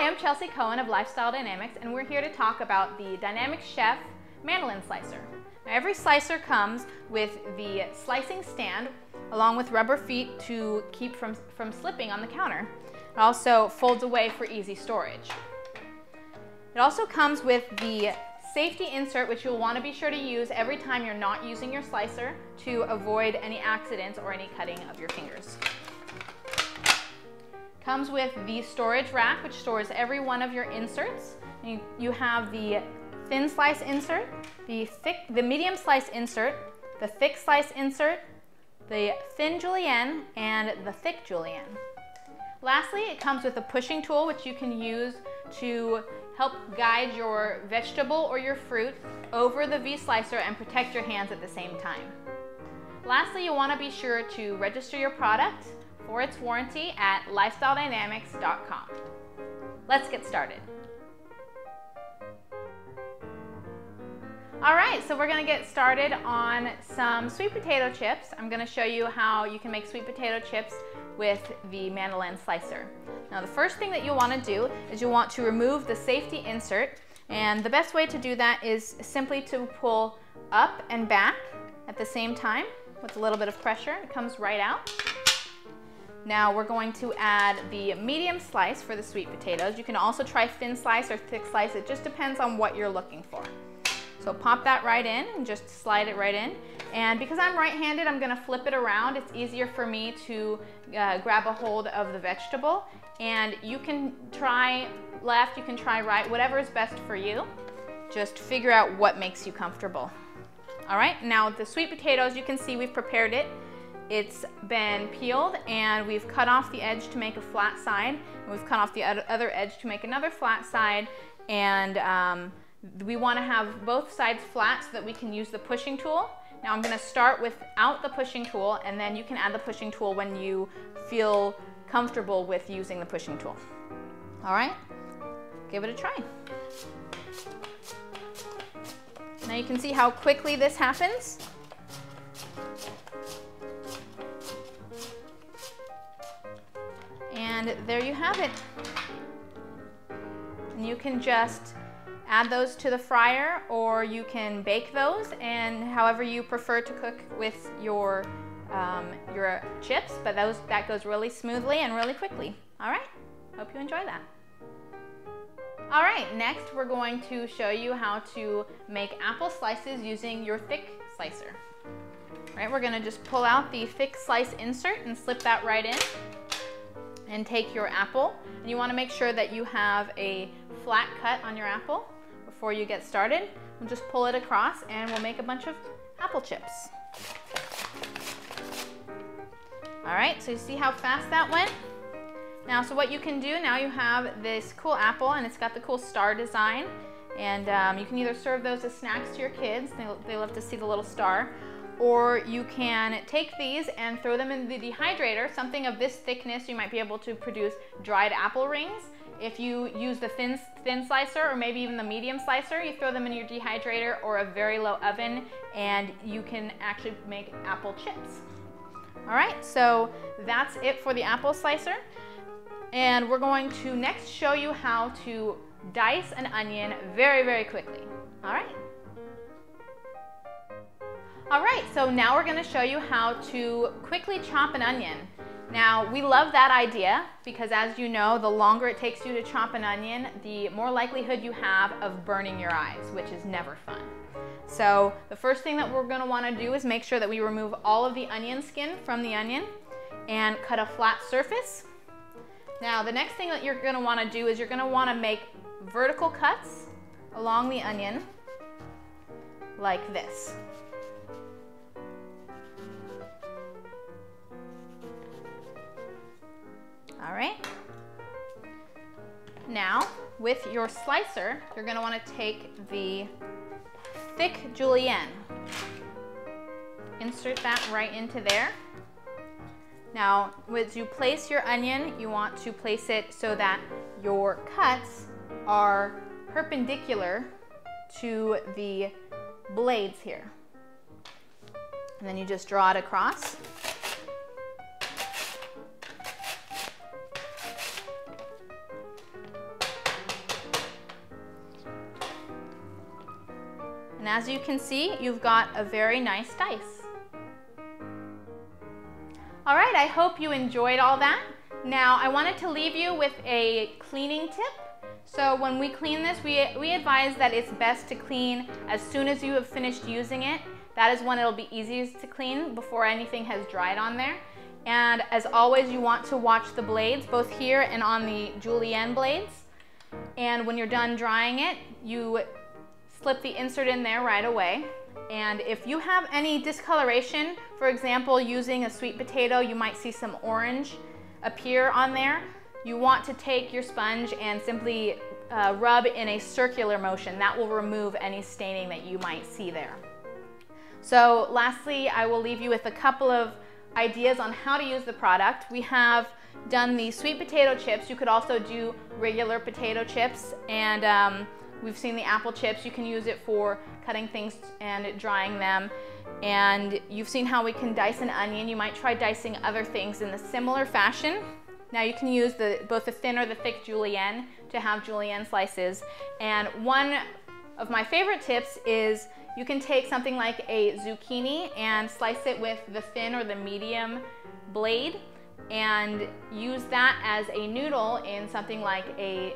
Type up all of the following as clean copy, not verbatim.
Hi, I'm Chelsea Cohen of Lifestyle Dynamics, and we're here to talk about the Dynamic Chef Mandolin Slicer. Now, every slicer comes with the slicing stand along with rubber feet to keep from slipping on the counter. It also folds away for easy storage. It also comes with the safety insert, which you'll want to be sure to use every time you're not using your slicer to avoid any accidents or any cutting of your fingers. Comes with the storage rack, which stores every one of your inserts. You have the thin slice insert, the medium slice insert, the thick slice insert, the thin julienne, and the thick julienne. Lastly, it comes with a pushing tool, which you can use to help guide your vegetable or your fruit over the V-slicer and protect your hands at the same time. Lastly, you'll want to be sure to register your product for its warranty at lifestyledynamics.com. Let's get started. All right, so we're gonna get started on some sweet potato chips. I'm gonna show you how you can make sweet potato chips with the Mandolin Slicer. Now, the first thing that you'll wanna do is you'll want to remove the safety insert, and the best way to do that is simply to pull up and back at the same time with a little bit of pressure. It comes right out. Now we're going to add the medium slice for the sweet potatoes. You can also try thin slice or thick slice. It just depends on what you're looking for. So pop that right in and just slide it right in. And because I'm right-handed, I'm gonna flip it around. It's easier for me to grab a hold of the vegetable. And you can try left, you can try right, whatever is best for you. Just figure out what makes you comfortable. All right, now the sweet potatoes, you can see we've prepared it. It's been peeled and we've cut off the edge to make a flat side. And we've cut off the other edge to make another flat side. And we want to have both sides flat so that we can use the pushing tool. Now I'm going to start without the pushing tool, and then you can add the pushing tool when you feel comfortable with using the pushing tool. All right, give it a try. Now you can see how quickly this happens. And there you have it. And you can just add those to the fryer, or you can bake those, and however you prefer to cook with your chips, but that goes really smoothly and really quickly. All right, hope you enjoy that. All right, next we're going to show you how to make apple slices using your thick slicer. All right, we're gonna just pull out the thick slice insert and slip that right in. And take your apple, and you want to make sure that you have a flat cut on your apple before you get started. We'll just pull it across and we'll make a bunch of apple chips. All right, so you see how fast that went? Now, so what you can do, now you have this cool apple and it's got the cool star design, and you can either serve those as snacks to your kids, they love to see the little star, or you can take these and throw them in the dehydrator. Something of this thickness, you might be able to produce dried apple rings. If you use the thin slicer or maybe even the medium slicer, you throw them in your dehydrator or a very low oven, and you can actually make apple chips. All right, so that's it for the apple slicer. And we're going to next show you how to dice an onion very, very quickly. All right. All right, so now we're going to show you how to quickly chop an onion. Now, we love that idea because, as you know, the longer it takes you to chop an onion, the more likelihood you have of burning your eyes, which is never fun. So the first thing that we're going to want to do is make sure that we remove all of the onion skin from the onion and cut a flat surface. Now, the next thing that you're going to want to do is you're going to want to make vertical cuts along the onion like this. All right. Now, with your slicer, you're going to want to take the thick julienne. Insert that right into there. Now, as you place your onion, you want to place it so that your cuts are perpendicular to the blades here. And then you just draw it across. as you can see, you've got a very nice dice. All right, I hope you enjoyed all that. Now, I wanted to leave you with a cleaning tip. So when we clean this, we advise that it's best to clean as soon as you have finished using it. That is when it'll be easiest to clean, before anything has dried on there. And as always, you want to watch the blades, both here and on the julienne blades. And when you're done drying it, you slip the insert in there right away. And if you have any discoloration, for example, using a sweet potato, you might see some orange appear on there. You want to take your sponge and simply rub in a circular motion. That will remove any staining that you might see there. So lastly, I will leave you with a couple of ideas on how to use the product. We have done the sweet potato chips. You could also do regular potato chips, and we've seen the apple chips. You can use it for cutting things and drying them. And you've seen how we can dice an onion. You might try dicing other things in a similar fashion. Now you can use both the thin or the thick julienne to have julienne slices. And one of my favorite tips is you can take something like a zucchini and slice it with the thin or the medium blade and use that as a noodle in something like a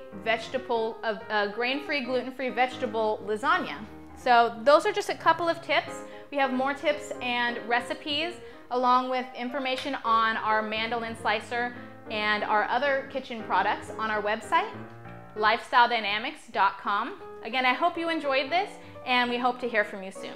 grain-free, gluten-free vegetable lasagna. So those are just a couple of tips. We have more tips and recipes along with information on our mandolin slicer and our other kitchen products on our website, lifestyledynamics.com. Again, I hope you enjoyed this, and we hope to hear from you soon.